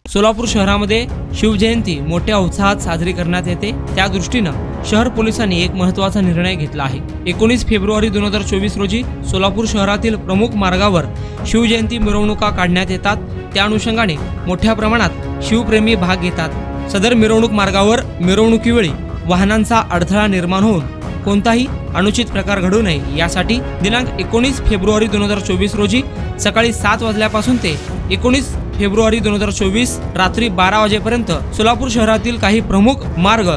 सोलापूर शहरामध्ये शिवजयंती मोठ्या उत्साहात साजरी करण्यात येते। त्या दृष्टीनं शहर पोलिसांनी एक महत्त्वाचा निर्णय घेतला आहे। 19 फेब्रुवारी 2024 रोजी सोलापूर शहरातील प्रमुख मार्गावर शिवजयंती मिरवणुका काढण्यात येतात। त्या अनुषंगाने मोठ्या प्रमाणात शिवप्रेमी भाग घेतात। सदर मिरवणूक मार्गावर मिरवणुकीवेळी वाहनांचा अडथळा निर्माण होऊन कोणताही अनुचित प्रकार घडू नये यासाठी दिनांक 19 फेब्रुवारी 2024 रोजी सकाळी 7 वाजल्यापासून ते 19 फेब्रुवारी 2024 रात्री 12 वाजेपर्यंत सोलापूर शहरातील काही प्रमुख मार्ग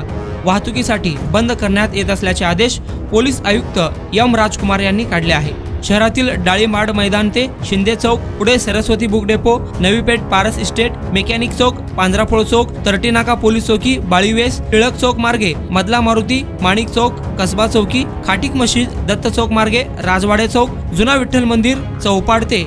वाहतुकीसाठी बंद करण्यात येत असल्याचे आदेश पोलीस आयुक्त एम राजकुमार यांनी काढले आहे। शहरातील डाळीमाड मैदान ते शिंदे चौक, पुढे Saraswati book depot, Navipeth Paras estate, mechanic चौक, पांढराफळ चौक, तरटीनाका पोलीस चौकी, बाळीवेस, टिळक चौक मार्गे मधला मारुती, माणिक चौक, कसबा चौकी, खाटीक मशीद, दत्त चौक मार्गे राजवाडे चौक, जुना विठ्ठल मंदिर, चौपाड ते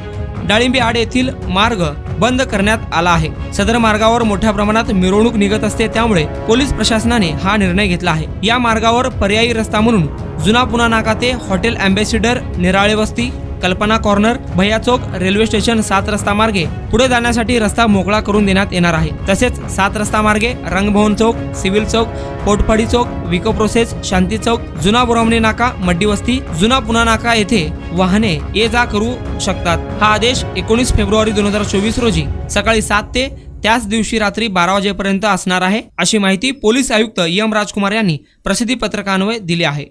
डाळिंबी आड येथील मार्ग बंद करण्यात आला आहे। सदर मार्गावर मोठ्या प्रमाणात मिरवणूक निघत असते, त्यामुळे पोलीस प्रशासनाने हा निर्णय घेतला आहे। या मार्गावर पर्यायी रस्ता म्हणून जुना पुणा नाका ते हॉटेल अँबॅसिडर, निराळे वस्ती, कल्पना कॉर्नर, भैया चौक, रेल्वे स्टेशन 7 रस्ता मार्गे पुढे जाण्यासाठी रस्ता मोकळा करून देण्यात येणार आहे। तसेच 7 रस्ता मार्गे रंगभवन चौक, सिव्हिल चौक, पोटफाडी चौक, विको प्रोसेस, शांती चौक, जुना बुरामणी नाका, मड्डी वस्ती, जुना पुणा नाका येथे वाहने ये जा करू शकतात। हा आदेश 19 फेब्रुवारी 2024 रोजी सकाळी 7 ते त्याच दिवशी रात्री 12 वाजेपर्यंत असणार आहे, अशी माहिती पोलीस आयुक्त एम राजकुमार यांनी प्रसिद्धी पत्रकान्वये दिली आहे।